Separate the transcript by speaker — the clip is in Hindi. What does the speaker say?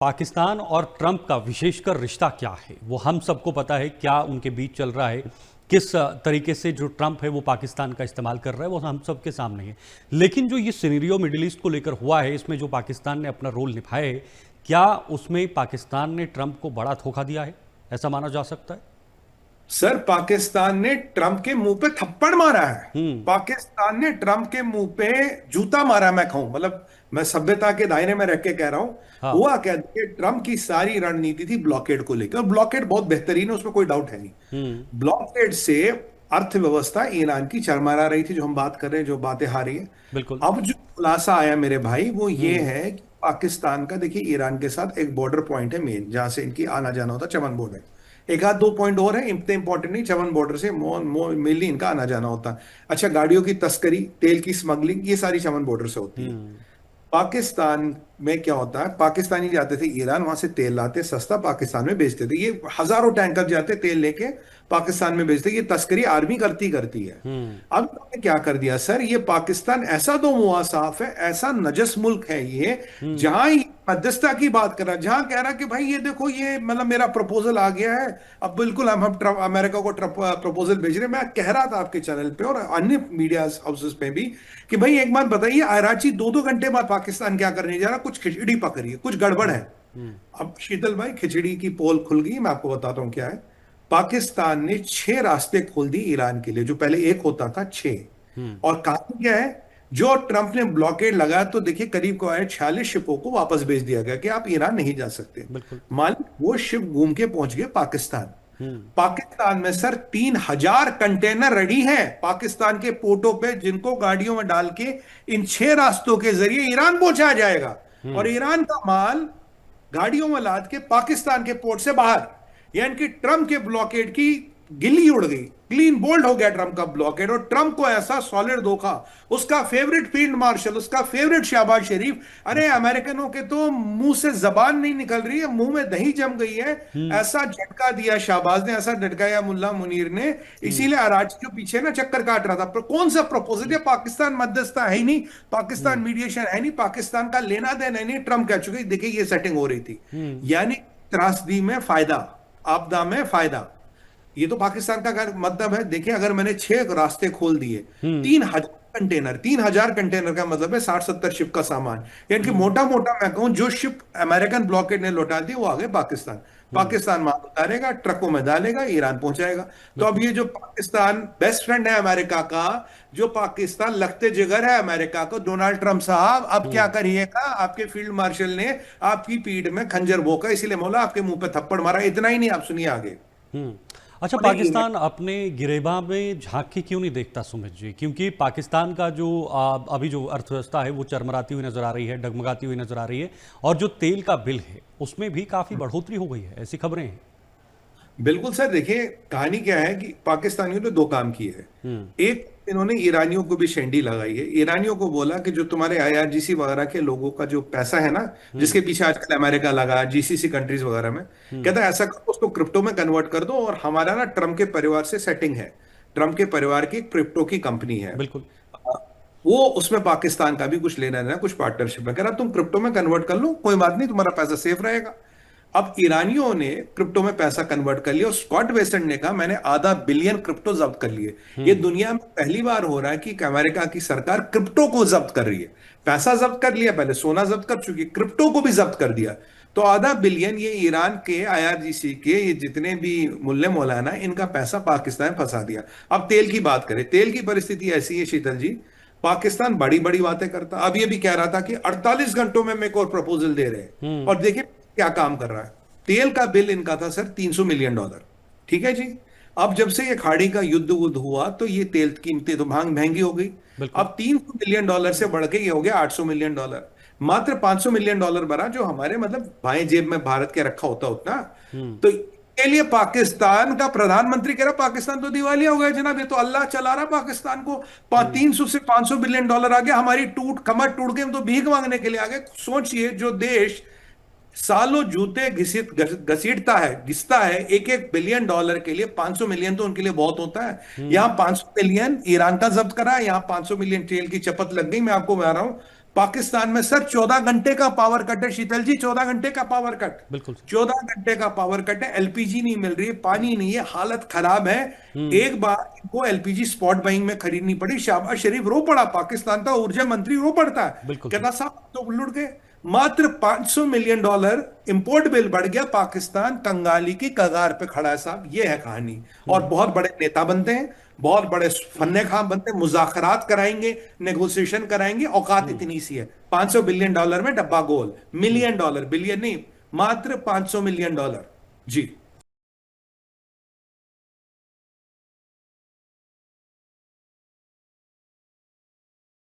Speaker 1: पाकिस्तान और ट्रंप का विशेषकर रिश्ता क्या है वो हम सबको पता है। क्या उनके बीच चल रहा है, किस तरीके से जो ट्रंप है वो पाकिस्तान का इस्तेमाल कर रहा है, वो हम सबके सामने है। लेकिन जो ये सिनेरियो मिडिल ईस्ट को लेकर हुआ है, इसमें जो पाकिस्तान ने अपना रोल निभाया है, क्या उसमें पाकिस्तान ने ट्रंप को बड़ा धोखा दिया है, ऐसा माना जा सकता है?
Speaker 2: सर, पाकिस्तान ने ट्रंप के मुंह पे थप्पड़ मारा है।
Speaker 1: हम्म।
Speaker 2: पाकिस्तान ने ट्रंप के मुंह पे जूता मारा, मैं कहूं मतलब मैं सभ्यता के दायरे में रह के कह रहा हूं।
Speaker 1: हाँ।
Speaker 2: हुआ क्या देखिए, ट्रंप की सारी रणनीति थी ब्लॉकेड को लेकर, और ब्लॉकेड बहुत बेहतरीन है, उसमें कोई डाउट है नहीं।
Speaker 1: हम्म।
Speaker 2: ब्लॉकेड से अर्थव्यवस्था ईरान की चरमरा रही थी, जो हम बात कर रहे हैं, जो बातें आ रही है।
Speaker 1: बिल्कुल।
Speaker 2: अब जो खुलासा आया मेरे भाई, वो ये
Speaker 1: हम्म।
Speaker 2: है कि पाकिस्तान का, देखिए, ईरान के साथ एक बॉर्डर पॉइंट है मेन, जहां से इनकी आना जाना होता है, चमन बॉर्डर। एक आध दो पॉइंट और है, इतने इंपॉर्टेंट नहीं, चमन बॉर्डर से मेनली इनका आना जाना होता है। अच्छा, गाड़ियों की तस्करी, तेल की स्मगलिंग, ये सारी चमन बॉर्डर से होती है।
Speaker 1: हम्म।
Speaker 2: पाकिस्तान में क्या होता है, पाकिस्तानी जाते थे ईरान, वहां से तेल लाते सस्ता, पाकिस्तान में बेचते थे। ये हजारों टैंकर जाते तेल लेके पाकिस्तान में बेचते। ये तस्करी आर्मी करती करती है।
Speaker 1: हम्म।
Speaker 2: अब इन्होंने क्या कर दिया सर, ये पाकिस्तान ऐसा दो मुआ साफ है, ऐसा नजस मुल्क है ये,
Speaker 1: हम्म।
Speaker 2: जहां ये मध्यस्थता की बात कर रहा है, जहां कह रहा है कि भाई ये देखो, ये मतलब मेरा प्रपोजल आ गया है। अब बिल्कुल हम अमेरिका को प्रपोजल भेज रहे हैं। मैं कह रहा था आपके चैनल पे और अन्य मीडिया हाउसेस पे भी कि भाई एक बात बताइए, आराची दो दो घंटे बाद पाकिस्तान क्या करने जा रहा, कुछ खिचड़ी पक रही है, कुछ गड़बड़ है।
Speaker 1: हम्म। हम्म।
Speaker 2: अब शीतल भाई, खिचड़ी की पोल खुल गई, मैं आपको बताता हूं क्या है। पाकिस्तान ने 6 रास्ते खोल दिए ईरान के लिए, जो पहले एक होता था, 6।
Speaker 1: हम्म।
Speaker 2: और कारण क्या है, जो ट्रंप ने ब्लॉकेड लगाया तो देखिए, करीब को आए 46 शिपों को वापस भेज दिया गया कि आप ईरान नहीं जा सकते।
Speaker 1: बिल्कुल।
Speaker 2: मान लो वो शिप घूम के पहुंच गए पाकिस्तान।
Speaker 1: हम्म।
Speaker 2: पाकिस्तान में सर 3,000 कंटेनर रेडी हैं पाकिस्तान के पोर्टों पे, जिनको गाड़ियों में डाल के इन 6 रास्तों के जरिए ईरान पहुंचाया जाएगा। और
Speaker 1: हम्म।
Speaker 2: ईरान का माल गाड़ियों में लाद के पाकिस्तान के पोर्ट से बाहर। यानी कि ट्रंप के ब्लॉकेड की गिल्ली उड़ गई, क्लीन बोल्ड हो गया ट्रंप का ब्लॉकेड। और ट्रंप को ऐसा सॉलिड धोखा, उसका फेवरेट फील्ड मार्शल, उसका फेवरेट शहबाज शरीफ, अरे
Speaker 1: बिल्कुल।
Speaker 2: अमेरिकनों के तो मुंह से जबान नहीं निकल रही है, मुंह में दही जम गई है।
Speaker 1: हम्म।
Speaker 2: ऐसा झटका दिया शहबाज ने, ऐसा झटकाया मुल्ला मुनीर ने।
Speaker 1: हम्म।
Speaker 2: इसीलिए अराची जो पीछे ना चक्कर काट रहा था, पर कौन सा प्रपोजल है, पाकिस्तान मध्यस्थता है ही नहीं, पाकिस्तान
Speaker 1: हम्म।
Speaker 2: मीडिएशन है नहीं, पाकिस्तान का लेना देना है नहीं। ट्रंप कह चुके देखिए ये सेटिंग हो रही थी।
Speaker 1: हम्म।
Speaker 2: यानी त्रासदी में फायदा, आपदा में फायदा। ये तो पाकिस्तान का मतलब है। देखिए, अगर मैंने 6 रास्ते खोल दिए,
Speaker 1: हम्म।
Speaker 2: 3,000 कंटेनर, 3,000 कंटेनर का मतलब है 60-70 शिप का सामान। यानी कि
Speaker 1: हम्म।
Speaker 2: मोटा मोटा मैं कहूं, जो शिप अमेरिकन ब्लॉकेड ने लौटा दी वो आ गए पाकिस्तान।
Speaker 1: हम्म।
Speaker 2: पाकिस्तान माल उतारेगा, ट्रकों में डालेगा, ईरान पहुंचाएगा। तो अब
Speaker 1: बिल्कुल।
Speaker 2: ये जो पाकिस्तान बेस्ट फ्रेंड है अमेरिका का, जो पाकिस्तान लगते जिगर है अमेरिका को, डोनाल्ड ट्रंप साहब, अब क्या
Speaker 1: हम्म।
Speaker 2: करिएगा, आपके फील्ड मार्शल ने आपकी पीठ में खंजर भोंका, इसीलिए मौला आपके मुंह पे थप्पड़ मारा। इतना ही नहीं, आप सुनिए आगे।
Speaker 1: हम्म। अच्छा,
Speaker 2: उन्हें
Speaker 1: पाकिस्तान अपने गिरेबां में झांक के क्यों नहीं देखता सुमित जी? क्योंकि पाकिस्तान का जो अभी जो अर्थव्यवस्था है वो चरमराती हुई नजर आ रही है, डगमगाती हुई नजर आ रही है। और जो तेल का बिल है उसमें भी काफी बढ़ोतरी हो गई है, ऐसी खबरें हैं।
Speaker 2: बिल्कुल सर, देखिए कहानी क्या है कि पाकिस्तानियों ने 2 काम किए हैं।
Speaker 1: हम्म।
Speaker 2: एक, इन्होंने ईरानियों को भी शेंडी लगाई है। ईरानियों को बोला कि जो तुम्हारे आईआरजीसी वगैरह के लोगों का जो पैसा है ना,
Speaker 1: हम्म।
Speaker 2: जिसके पीछे आजकल अमेरिका लगा, जीसीसी कंट्रीज वगैरह में,
Speaker 1: हम्म।
Speaker 2: कहता है ऐसा करो, उसको क्रिप्टो में कन्वर्ट कर दो, और हमारा ना ट्रम्प के परिवार से सेटिंग है। ट्रम्प के परिवार की क्रिप्टो की कंपनी है।
Speaker 1: बिल्कुल।
Speaker 2: वो उसमें पाकिस्तान का भी कुछ लेना देना, कुछ पार्टनरशिप है। कह रहा तुम क्रिप्टो में कन्वर्ट कर लो, कोई बात नहीं, तुम्हारा पैसा सेफ रहेगा। अब ईरानियों ने क्रिप्टो में पैसा कन्वर्ट कर लिया, और स्कॉट बेसेंट ने कहा मैंने आधा बिलियन क्रिप्टो जब्त कर लिए। ये
Speaker 1: हम्म।
Speaker 2: दुनिया में पहली बार हो रहा है कि अमेरिका की सरकार क्रिप्टो को जब्त कर रही है। पैसा जब्त कर लिया, पहले सोना जब्त कर चुकी, क्रिप्टो को भी जब्त कर दिया। तो आधा बिलियन ये ईरान के आईआरजीसी के ये जितने भी मुल्ले मौलाना, इनका पैसा पाकिस्तान फंसा दिया। अब तेल की बात करें, तेल की परिस्थिति ऐसी है शीतल जी, पाकिस्तान बड़ी बड़ी बातें करता। अब ये भी कह रहा था कि 48 घंटों में मेरे को प्रपोजल दे रहे हैं।
Speaker 1: हम्म।
Speaker 2: और देखिए क्या काम कर रहा है। तेल का बिल इनका था सर $300 मिलियन। ठीक है जी। अब जब से ये खाड़ी का युद्ध वुद्ध हुआ, तो ये तेल की कीमतें तो महंगी हो गई।
Speaker 1: बिल्कुल।
Speaker 2: अब $300 मिलियन से बढ़ के ये हो गया $800 मिलियन। मात्र $500 मिलियन बढ़ा, जो हमारे मतलब बाएं जेब में भारत के रखा होता उतना।
Speaker 1: हम्म।
Speaker 2: तो के लिए पाकिस्तान का प्रधानमंत्री कह रहा पाकिस्तान तो दिवालिया हो गया जनाब, ये तो अल्लाह चला रहा पाकिस्तान को।
Speaker 1: हम्म।
Speaker 2: 300 से $500 बिलियन आ गया, हमारी कमर टूट के हम तो भीख मांगने के लिए आ गए। सोचिए, जो देश सालों जूते घसीटता है, घिसता है, $1-1 बिलियन के लिए 500 मिलियन तो उनके लिए बहुत होता है।
Speaker 1: हम्म।
Speaker 2: यहां 500 मिलियन ईरान का जब्त करा है, यहां 500 मिलियन तेल की चपत लग गई। मैं आपको बता रहा हूं, पाकिस्तान में सर 14 घंटे का पावर कट है शीतल जी, 14 घंटे का पावर कट,
Speaker 1: बिल्कुल।
Speaker 2: 14 घंटे का पावर कट है। एलपीजी नहीं मिल रही है, पानी नहीं है, हालत खराब है। एक बार इनको एलपीजी स्पॉट बाइंग में खरीदनी पड़ी। शहबाज शरीफ रो पड़ा, पाकिस्तान का ऊर्जा मंत्री रो पड़ता है,
Speaker 1: बिल्कुल
Speaker 2: कहता साहब तो उल्लुड़ गए। मात्र $500 मिलियन इंपोर्ट बिल बढ़ गया, पाकिस्तान कंगाली की कगार पे खड़ा है साहब। ये है कहानी। और बहुत बड़े नेता बनते हैं, बहुत बड़े फन्ने खां बनते हैं, मुज़ाकरात कराएंगे, नेगोशिएशन कराएंगे, औकात इतनी सी है। $500 बिलियन में डब्बा गोल, मिलियन डॉलर, बिलियन नहीं, मात्र $500 मिलियन। जी